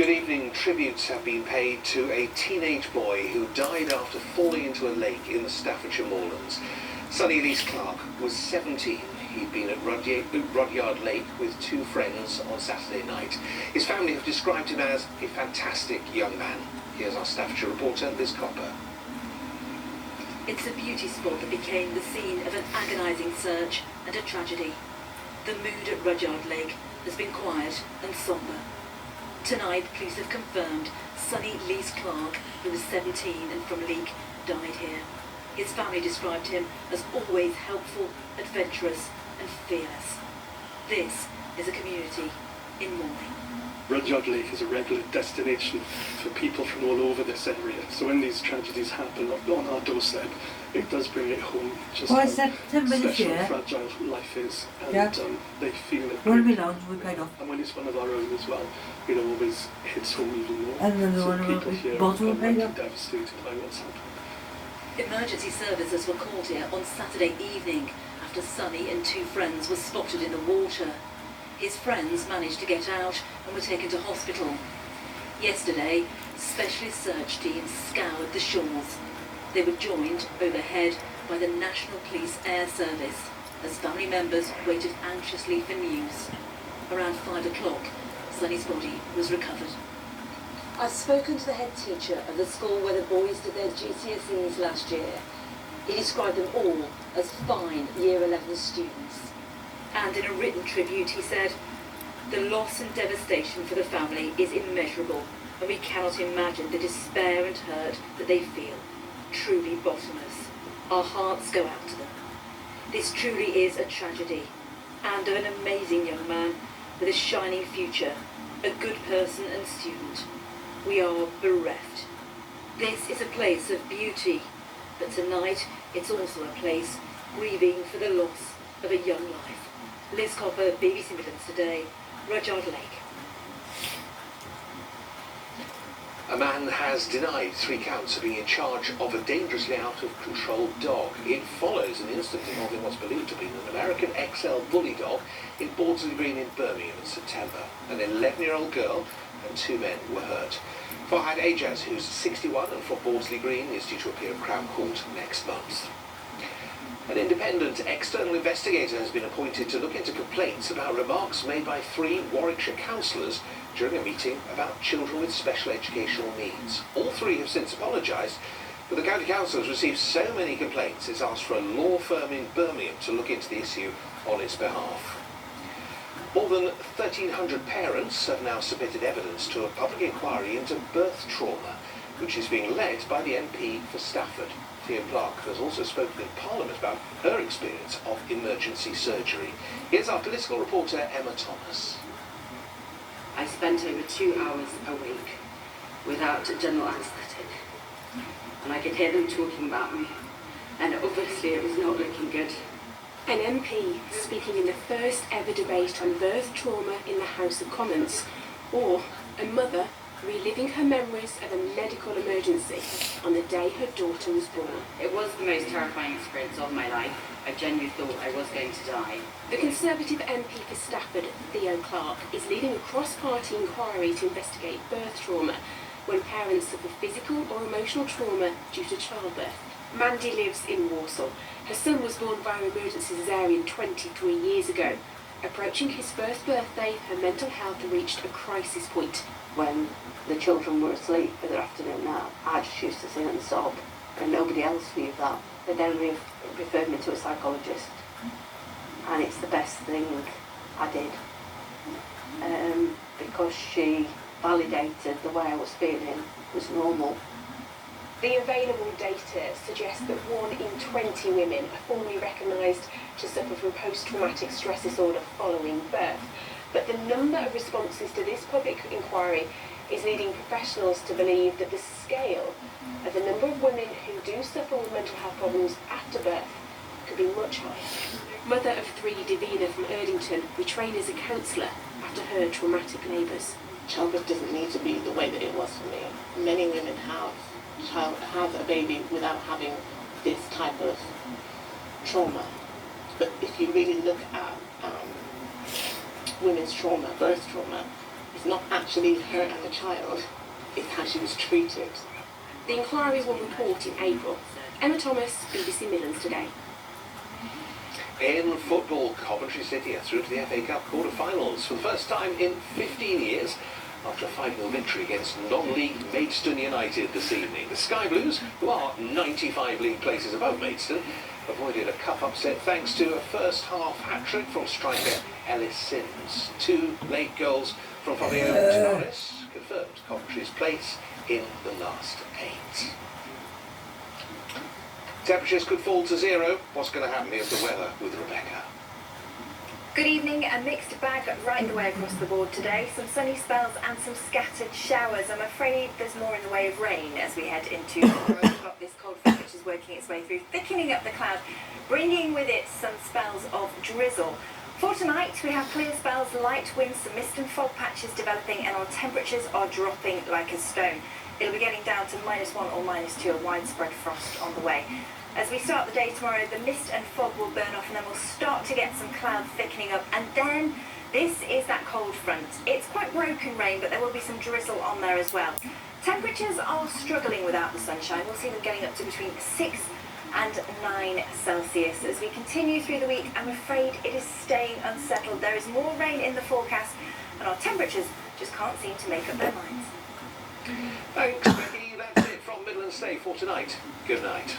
Good evening. Tributes have been paid to a teenage boy who died after falling into a lake in the Staffordshire moorlands. Sonny Elise Clark was 17. He'd been at Rudyard Lake with two friends on Saturday night. His family have described him as a fantastic young man. Here's our Staffordshire reporter, Liz Copper. It's a beauty spot that became the scene of an agonising search and a tragedy. The mood at Rudyard Lake has been quiet and sombre. Tonight, police have confirmed Sonny Elise Clark, who was 17 and from Leek, died here. His family described him as always helpful, adventurous and fearless. This is a community in mourning. Rudyard Lake is a regular destination for people from all over this area. So when these tragedies happen on our doorstep, it does bring it home just how special and fragile life is. And they feel it. One we lounge, we paid off. And when it's one of our own as well, it always hits home even more. And then the so one people here are devastated by what's happened. Emergency services were called here on Saturday evening after Sonny and two friends were spotted in the water. His friends managed to get out and were taken to hospital. Yesterday, specialist search teams scoured the shores. They were joined overhead by the National Police Air Service as family members waited anxiously for news. Around 5 o'clock, Sonny's body was recovered. I've spoken to the head teacher of the school where the boys did their GCSEs last year. He described them all as fine Year 11 students. And in a written tribute he said, "The loss and devastation for the family is immeasurable, and we cannot imagine the despair and hurt that they feel. Truly bottomless. Our hearts go out to them. This truly is a tragedy, and of an amazing young man with a shining future, a good person and student. We are bereft. This is a place of beauty, but tonight it's also a place grieving for the loss of a young life." Liz Copper, BBC Midlands Today, Rudyard Lake. A man has denied 3 counts of being in charge of a dangerously out-of-control dog. It follows an incident involving what's believed to be an American XL bully dog in Bawdsley Green in Birmingham in September. An 11-year-old girl and 2 men were hurt. Farhad Ajaz, who's 61 and from Bawdsley Green, is due to appear at Crown Court next month. An independent external investigator has been appointed to look into complaints about remarks made by 3 Warwickshire councillors during a meeting about children with special educational needs. All 3 have since apologised, but the county council has received so many complaints it's asked for a law firm in Birmingham to look into the issue on its behalf. More than 1,300 parents have now submitted evidence to a public inquiry into birth trauma, which is being led by the MP for Stafford. Theo Clark has also spoken in Parliament about her experience of emergency surgery. Here's our political reporter, Emma Thomas. I spent over 2 hours a week without general anaesthetic, and I could hear them talking about me, and obviously it was not looking good. An MP speaking in the first ever debate on birth trauma in the House of Commons, or a mother reliving her memories of a medical emergency on the day her daughter was born. It was the most terrifying experience of my life. I genuinely thought I was going to die. The Conservative MP for Stafford, Theo Clark, is leading a cross-party inquiry to investigate birth trauma when parents suffer physical or emotional trauma due to childbirth. Mandy lives in Warsaw. Her son was born via emergency cesarean 23 years ago. Approaching his first birthday, her mental health reached a crisis point. When the children were asleep for the afternoon nap, I just used to sing and sob, and nobody else viewed that. They then referred me to a psychologist, and it's the best thing I did, because she validated the way I was feeling was normal. The available data suggests that 1 in 20 women are formally recognised to suffer from post-traumatic stress disorder following birth. But the number of responses to this public inquiry is leading professionals to believe that the scale of the number of women who do suffer with mental health problems after birth could be much higher. Mother of 3, Davina from Erdington, retrained as a counsellor after her traumatic labours. Childbirth doesn't need to be the way that it was for me. Many women have a baby without having this type of trauma. But if you really look at women's trauma, birth trauma, It's not actually her as a child, it's how she was treated. The inquiry will report in April. Emma Thomas, BBC Midlands Today. In football, Coventry City are through to the FA Cup quarter-finals for the first time in 15 years after a 5-0 victory against non-league Maidstone United this evening. The Sky Blues, who are 95 league places above Maidstone, avoided a cup upset thanks to a first-half hat-trick from striker Ellis Sims. 2 late goals from Fabio Tenoris confirmed Coventry's place in the last 8. Temperatures could fall to 0. What's going to happen? Here's the weather with Rebecca. Good evening. A mixed bag right the way across the board today. Some sunny spells and some scattered showers. I'm afraid there's more in the way of rain as we head into tomorrow. We've got this cold front which is working its way through, thickening up the cloud, bringing with it some spells of drizzle. For tonight, we have clear spells, light winds, some mist and fog patches developing, and our temperatures are dropping like a stone. It'll be getting down to -1 or -2, a widespread frost on the way. As we start the day tomorrow, the mist and fog will burn off, and then we'll start to get some cloud thickening up, and then this is that cold front. It's quite broken rain, but there will be some drizzle on there as well. Temperatures are struggling without the sunshine. We'll see them getting up to between 6 and 9 Celsius. As we continue through the week, I'm afraid it is staying unsettled. There is more rain in the forecast, and our temperatures just can't seem to make up their minds. Thanks, Becky. That's it from Midlands Day for tonight. Good night.